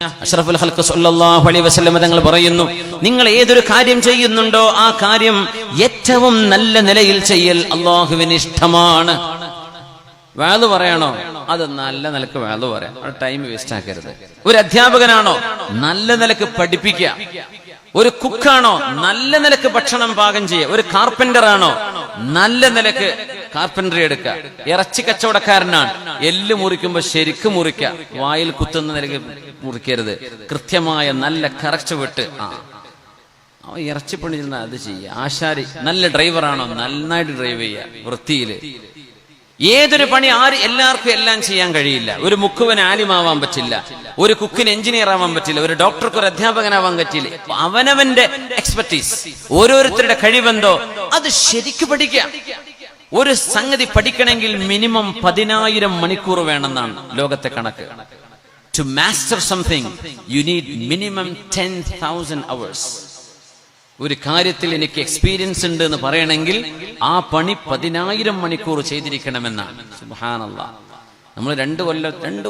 അഷ്റഫുൽ ഖൽഖ് സ്വല്ലല്ലാഹു അലൈഹി വസല്ലം തങ്ങൾ പറയുന്നു, നിങ്ങൾ ഏതൊരു കാര്യം ചെയ്യുന്നുണ്ടോ ആ കാര്യം ഏറ്റവും നല്ല നിലയിൽ ചെയ്യൽ അല്ലാഹുവിന് ഇഷ്ടമാണ്. വാള് പറയണോ, അത് നല്ല നിലക്ക് വാള് പറയാം, ടൈം വേസ്റ്റ് ആക്കരുത്. ഒരു അധ്യാപകനാണോ, നല്ല നിലക്ക് പഠിപ്പിക്കുക. ഒരു കുക്കാണോ, നല്ല നിലക്ക് ഭക്ഷണം പാകം ചെയ്യുക. ഒരു കാർപ്പന്റർ ആണോ, നല്ല നിലക്ക് കാർപ്പൻട്രി എടുക്കുക. ഇറച്ചി കച്ചവടക്കാരനാണ്, എല്ല് മുറിക്കുമ്പോ ശരിക്കും മുറിക്കുക, വായിൽ കുത്തുന്ന നിലയ്ക്ക് മുറിക്കരുത്. കൃത്യമായ നല്ല കറക്റ്റ് വിട്ട് ഇറച്ചി പണി ചെന്നാൽ അത് ചെയ്യുക. ആശാരി നല്ല ഡ്രൈവറാണോ, നന്നായിട്ട് ഡ്രൈവ് ചെയ്യുക വൃത്തിയില്. ഏതൊരു പണി എല്ലാവർക്കും എല്ലാം ചെയ്യാൻ കഴിയില്ല. ഒരു മുക്കുവന് ആലിമാവാൻ പറ്റില്ല, ഒരു കുക്കിന് എഞ്ചിനീയർ ആവാൻ പറ്റില്ല, ഒരു ഡോക്ടർക്ക് ഒരു അധ്യാപകനാവാൻ പറ്റില്ല. അവനവന്റെ എക്സ്പെർട്ടീസ്, ഓരോരുത്തരുടെ കഴിവെന്തോ അത് ശരിക്കു പഠിക്കുക. ഒരു സംഗതി പഠിക്കണമെങ്കിൽ മിനിമം 10,000 മണിക്കൂർ വേണമെന്നാണ് ലോകത്തെ കണക്ക്. To master something you need minimum 10,000 hours. ഒരു കാര്യത്തിൽ എനിക്ക് എക്സ്പീരിയൻസ് ഉണ്ട് എന്ന് പറയണമെങ്കിൽ ആ പണി 10,000 മണിക്കൂർ ചെയ്തിരിക്കണമെന്നാണ്. സുബ്ഹാനല്ലാഹ്. നമ്മൾ 2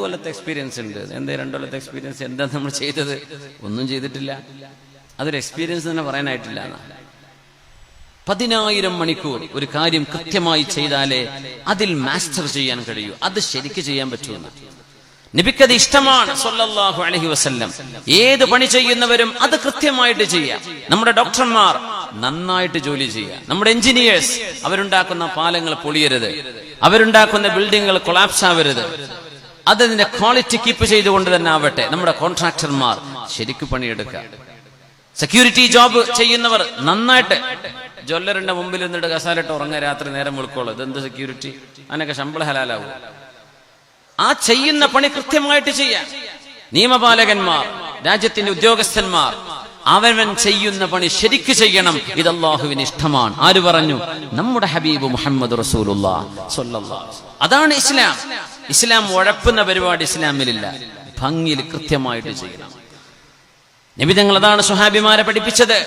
കൊല്ലത്തെ എക്സ്പീരിയൻസ് ഉണ്ട്. എന്താ 2 കൊല്ലത്തെ എക്സ്പീരിയൻസ്? എന്താ നമ്മൾ ചെയ്തത്? ഒന്നും ചെയ്തിട്ടില്ല. അതൊരു എക്സ്പീരിയൻസ് തന്നെ പറയാനായിട്ടില്ല. 10,000 മണിക്കൂർ ഒരു കാര്യം കൃത്യമായി ചെയ്താലേ അതിൽ മാസ്റ്റർ ചെയ്യാൻ കഴിയൂ, അത് ശരിക്ക് ചെയ്യാൻ പറ്റുമെന്ന് നബിക്കത് ഇഷ്ടമാണ് സ്വല്ലല്ലാഹു അലൈഹി വസല്ലം. ഏത് പണി ചെയ്യുന്നവരും അത് കൃത്യമായിട്ട് ചെയ്യാം. നമ്മുടെ ഡോക്ടർമാർ നന്നായിട്ട് ജോലി ചെയ്യാം. നമ്മുടെ എഞ്ചിനീയേഴ്സ് അവരുണ്ടാക്കുന്ന പാലങ്ങൾ പൊളിയരുത്, അവരുണ്ടാക്കുന്ന ബിൽഡിങ്ങുകൾ കൊളാപ്സ് ആവരുത്. അതിന്റെ ക്വാളിറ്റി കീപ്പ് ചെയ്തുകൊണ്ട് തന്നെ ആവട്ടെ. നമ്മുടെ കോൺട്രാക്ടർമാർ ശരിക്കു പണിയെടുക്കുക. സെക്യൂരിറ്റി ജോബ് ചെയ്യുന്നവർ നന്നായിട്ട്, ജ്വല്ലറിന്റെ മുമ്പിൽ നിന്നിട്ട് കസാലിട്ട് ഉറങ്ങാൻ രാത്രി നേരം വിളിക്കോളൂ. ഇതെന്ത് സെക്യൂരിറ്റി? അതിനൊക്കെ ശമ്പളം ഹലാലാവും. ആ ചെയ്യുന്ന പണി കൃത്യമായിട്ട് ചെയ്യാം. നിയമപാലകന്മാർ, രാജ്യത്തിന്റെ ഉദ്യോഗസ്ഥന്മാർ അവൻ ചെയ്യുന്ന പണി ശരിക്ക് ചെയ്യണം. ഇത് അല്ലാഹുവിന് ഇഷ്ടമാണ്. ആര് പറഞ്ഞു? നമ്മുടെ ഹബീബ് മുഹമ്മദ് റസൂലുള്ളാഹി സ്വല്ലല്ലാഹു അലൈഹി വസല്ലം. അതാണ് ഇസ്ലാം. ഇസ്ലാം ഉഴപ്പുന്ന പരിപാടി ഇസ്ലാമിലില്ല. ഭംഗിയിൽ കൃത്യമായിട്ട് ചെയ്യണം. നബി തങ്ങൾ അതാണ് സ്വഹാബിമാരെ പഠിപ്പിച്ചത്.